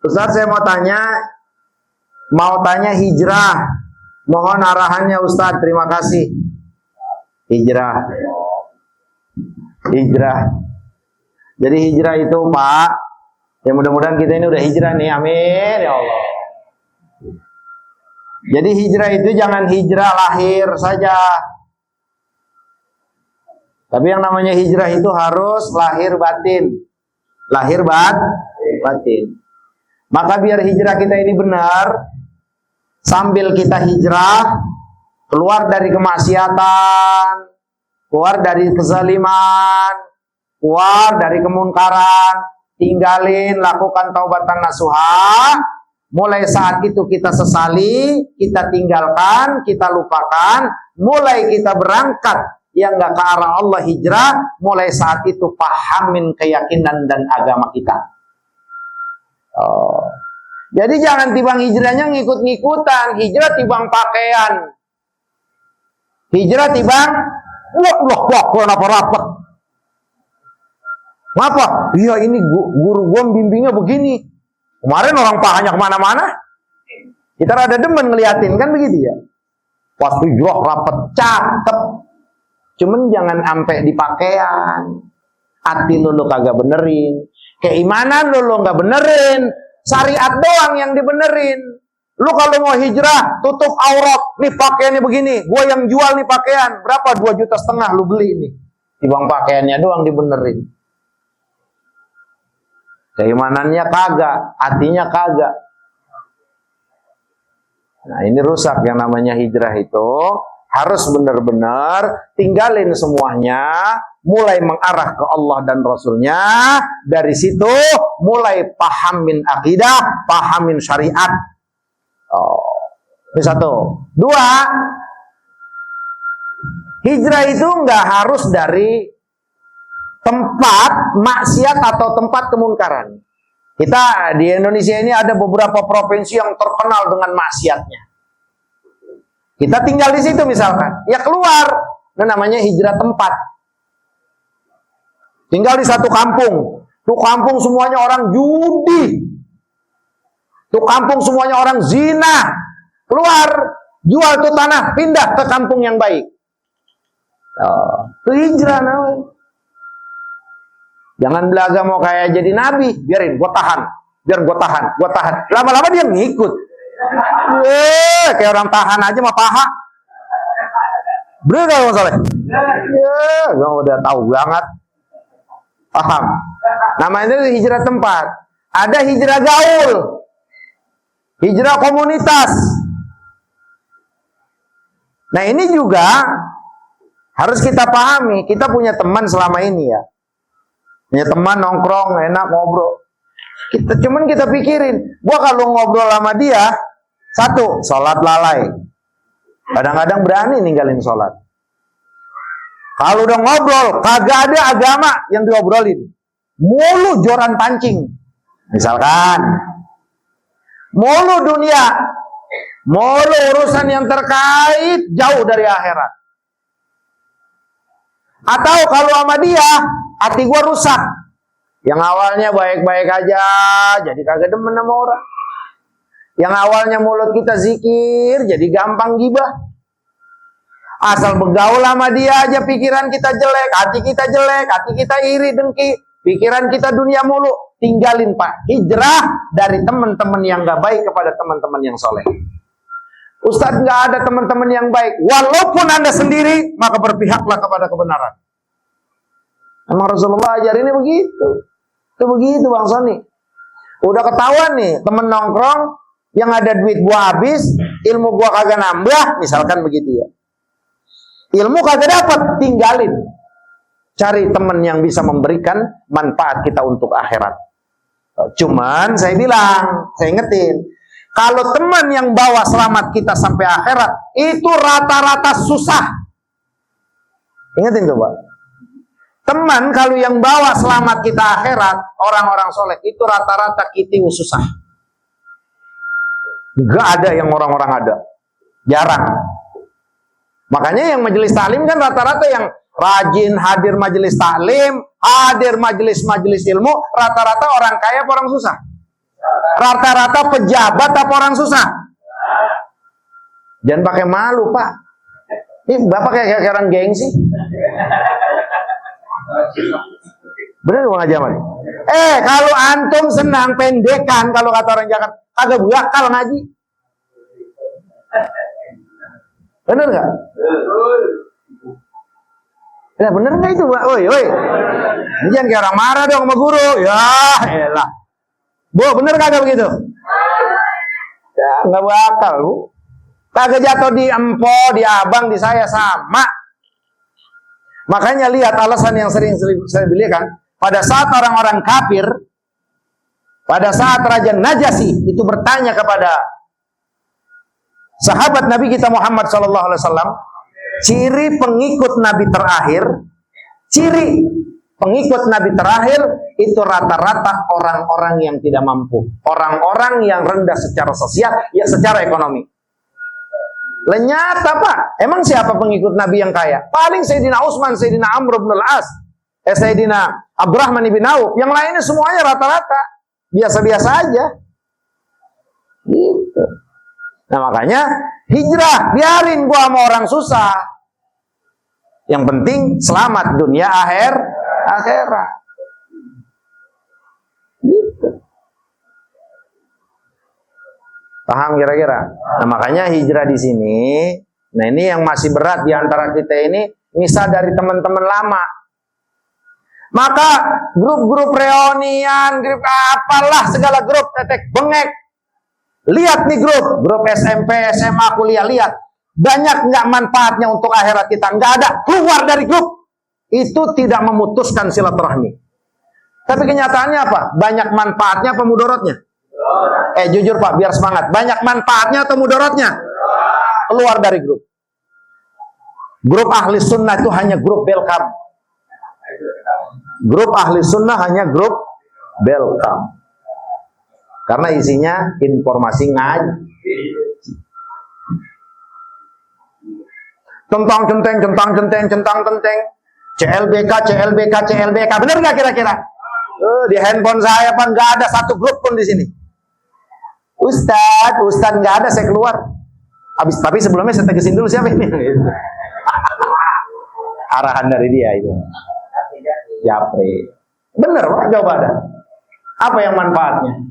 Ustaz, saya mau tanya hijrah. Mohon arahannya Ustaz, terima kasih. Hijrah. Jadi hijrah itu Pak, ya mudah-mudahan kita ini udah hijrah nih, amin ya Allah. Jadi hijrah itu jangan hijrah lahir saja. Tapi yang namanya hijrah itu harus lahir batin. Lahir batin. Maka biar hijrah kita ini benar, sambil kita hijrah, keluar dari kemaksiatan, keluar dari kezaliman, keluar dari kemunkaran, tinggalin, lakukan taubatan nasuha. Mulai saat itu kita sesali, kita tinggalkan, kita lupakan, mulai kita berangkat yang gak ke arah Allah hijrah, mulai saat itu pahamin keyakinan dan agama kita. Jadi jangan timbang hijrahnya ngikut-ngikutan. Hijrah timbang pakaian. Hijrah timbang wah, kenapa rapat? Ngapa? Iya ini guru gua bimbingnya begini. Kemarin orang pahanya kemana-mana. Kita rada demen ngeliatin kan begitu ya. Pas hijrah rapat cakep. Cuman jangan sampai di pakaian. Hati lu kagak benerin. Keimanan lu nggak benerin. Syariat doang yang dibenerin. Lu kalau mau hijrah, tutup aurat. Nih pakaiannya begini. Gua yang jual nih pakaian. Berapa? 2,5 juta lu beli nih. Timbang pakaiannya doang dibenerin. Keimanannya kagak. Hatinya kagak. Nah ini rusak yang namanya hijrah itu. Harus benar-benar tinggalin semuanya, mulai mengarah ke Allah dan Rasulnya. Dari situ mulai pahamin akidah, pahamin syariat. Ini satu. Dua, hijrah itu nggak harus dari tempat maksiat atau tempat kemunkaran. Kita di Indonesia ini ada beberapa provinsi yang terkenal dengan maksiatnya. Kita tinggal di situ misalkan, ya keluar. Nah, namanya hijrah tempat. Tinggal di satu kampung. Tuh kampung semuanya orang judi. Tuh kampung semuanya orang zina. Keluar, jual tuh tanah, pindah ke kampung yang baik. Itu hijrah namanya. Jangan belaga mau kayak jadi nabi, biarin gua tahan. Biar gua tahan. Lama-lama dia ngikut. Kayak orang tahan aja mah paha. Bener gak Bang Saleh? Gua udah tahu banget. Paham. Namanya itu hijrah tempat. Ada hijrah gaul. Hijrah komunitas. Nah ini juga harus kita pahami. Kita punya teman selama ini ya. Punya teman nongkrong, enak ngobrol. Cuman kita pikirin, gua kalau ngobrol sama dia, satu, sholat lalai. Kadang-kadang berani ninggalin sholat. Kalau udah ngobrol, kagak ada agama yang diobrolin. Mulu joran pancing. Misalkan. Mulu dunia. Mulu urusan yang terkait jauh dari akhirat. Atau kalau sama dia, hati gua rusak. Yang awalnya baik-baik aja, jadi kagak demen sama orang. Yang awalnya mulut kita zikir, jadi gampang gibah. Asal bergaul sama dia aja pikiran kita jelek, hati kita iri, dengki. Pikiran kita dunia mulu. Tinggalin Pak. Hijrah dari teman-teman yang gak baik kepada teman-teman yang soleh. Ustadz gak ada teman-teman yang baik. Walaupun Anda sendiri, maka berpihaklah kepada kebenaran. Emang Rasulullah ajarinnya begitu. Itu begitu Bang Sony. Udah ketahuan nih, temen nongkrong yang ada duit gua habis, ilmu gua kagak nambah, misalkan begitu ya. Ilmu kagak dapat, tinggalin. Cari teman yang bisa memberikan manfaat kita untuk akhirat. Cuman saya bilang, saya ingetin, kalau teman yang bawa selamat kita sampai akhirat, itu rata-rata susah. Ingetin tuh Pak. Teman kalau yang bawa selamat kita akhirat, orang-orang soleh, itu rata-rata kitiu susah. Gak ada yang orang-orang ada. Jarang. Makanya yang majelis taklim kan rata-rata yang rajin hadir majelis taklim, hadir majelis-majelis ilmu, rata-rata orang kaya apa orang susah? Rata-rata pejabat apa orang susah? Jangan pakai malu, Pak. Ini Bapak kayak orang gengsi. Bener Bang Haji Ahmad? Kalau antum senang pendekan, kalau kata orang Jakarta, agak bakal ngaji. Bener nggak? Ya bener nggak itu, Pak? Woi. Ini jangan kayak orang marah dong sama guru. Ya, elah. Bu, bener kagak begitu? Ya, nggak bakal, Bu. Kagak jatuh di empo, di abang, di saya sama. Makanya lihat alasan yang sering saya belikan. Pada saat orang-orang kafir, pada saat Raja Najasyi itu bertanya kepada sahabat Nabi kita Muhammad SAW, ciri pengikut Nabi terakhir itu rata-rata orang-orang yang tidak mampu, orang-orang yang rendah secara sosial, ya secara ekonomi. Lenyat apa? Emang siapa pengikut Nabi yang kaya? Paling Sayyidina Utsman, Sayyidina Amr bin Al-As, Sayyidina Abdurrahman bin Auf. Yang lainnya semuanya rata-rata biasa-biasa aja. Gitu. Nah makanya hijrah, biarin gua sama orang susah. Yang penting selamat dunia akhirat. Gitu. Paham kira-kira? Nah makanya hijrah di sini. Nah ini yang masih berat di antara kita ini, misal dari teman-teman lama. Maka grup-grup reunian, grup apalah segala grup tetek bengek. Lihat nih grup SMP, SMA, kuliah, lihat. Banyak nggak manfaatnya untuk akhirat kita, nggak ada. Keluar dari grup. Itu tidak memutuskan silaturahmi. Tapi kenyataannya apa? Banyak manfaatnya apa mudorotnya? Jujur Pak, biar semangat. Banyak manfaatnya atau mudorotnya? Keluar dari grup. Grup ahli sunnah itu hanya grup welcome. Grup ahli sunnah hanya grup welcome. Karena isinya informasi ngaji. Centang-centeng. CLBK. Benar nggak kira-kira? Di handphone saya Pak nggak ada satu grup pun di sini. Ustadz nggak ada, saya keluar. Tapi sebelumnya saya tegesin dulu siapa ini. Arahan dari dia itu. Japri. Bener Pak, coba ada. Apa yang manfaatnya?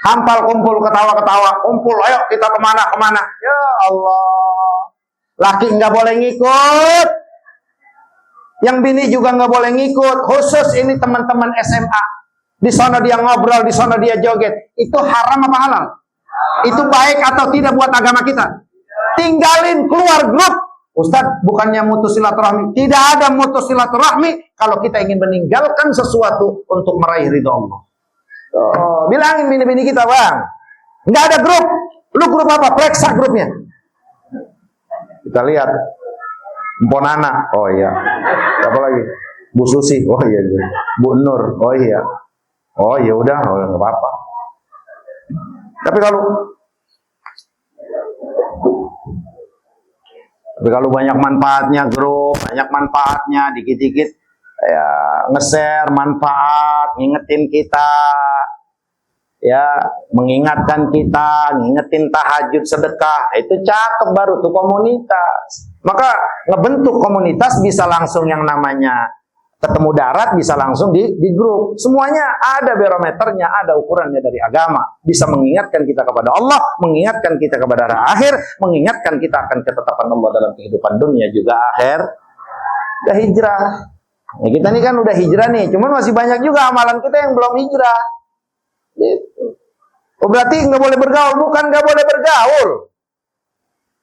Hampal kumpul, ketawa-ketawa, kumpul, ayo kita kemana. Ya Allah. Laki nggak boleh ngikut. Yang bini juga nggak boleh ngikut. Khusus ini teman-teman SMA. Di sana dia ngobrol, di sana dia joget. Itu haram apa halal? Itu baik atau tidak buat agama kita? Tinggalin, keluar grup. Ustadz, bukannya mutus silaturahmi. Tidak ada mutus silaturahmi kalau kita ingin meninggalkan sesuatu untuk meraih ridho Allah. Bilangin bini-bini kita, Bang. Nggak ada grup. Lu grup apa? Periksa grupnya. Kita lihat. Mponana. Oh iya. Apa lagi? Bu Susi. Oh iya. Bu Nur. Oh iya. Oh ya udah, nggak apa-apa. Tapi kalau banyak manfaatnya grup, banyak manfaatnya dikit-dikit ya nge-share manfaat, ngingetin kita, ya mengingatkan kita, ngingetin tahajud, sedekah, itu cakep baru tuh komunitas. Maka ngebentuk komunitas bisa langsung yang namanya ketemu darat, bisa langsung di grup. Semuanya ada barometernya, ada ukurannya dari agama. Bisa mengingatkan kita kepada Allah, mengingatkan kita kepada hari akhir, mengingatkan kita akan ketetapan Allah dalam kehidupan dunia juga akhir. Udah hijrah. Ya, kita ini kan udah hijrah nih, cuman masih banyak juga amalan kita yang belum hijrah. Gitu. Oh berarti nggak boleh bergaul? Bukan nggak boleh bergaul.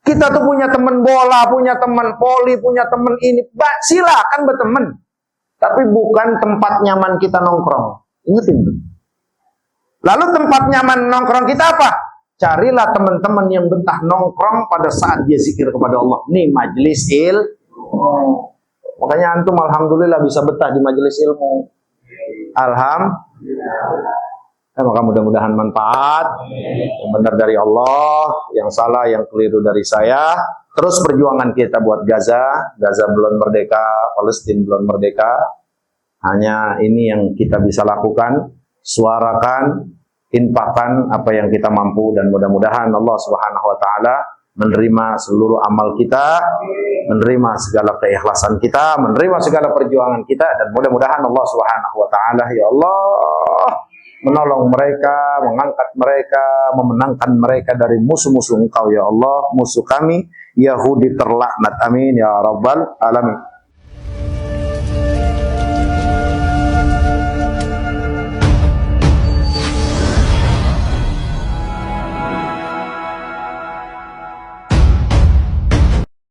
Kita tuh punya teman bola, punya teman poli, punya teman ini. Silakan berteman. Tapi bukan tempat nyaman kita nongkrong. Ingetin tuh. Lalu tempat nyaman nongkrong kita apa? Carilah teman-teman yang betah nongkrong pada saat dia zikir kepada Allah. Nih majelis ilmu. Makanya antum alhamdulillah bisa betah di majelis ilmu. Alhamdulillah. Maka mudah-mudahan manfaat. Yang benar dari Allah, yang salah, yang keliru dari saya. Terus perjuangan kita buat Gaza belum merdeka, Palestina belum merdeka. Hanya ini yang kita bisa lakukan, suarakan, infakkan apa yang kita mampu, dan mudah-mudahan Allah Subhanahu wa taala menerima seluruh amal kita, menerima segala keikhlasan kita, menerima segala perjuangan kita, dan mudah-mudahan Allah Subhanahu wa taala, ya Allah, menolong mereka, mengangkat mereka, memenangkan mereka dari musuh-musuh Engkau ya Allah, musuh kami Yahudi terlaknat, amin ya rabbal alamin.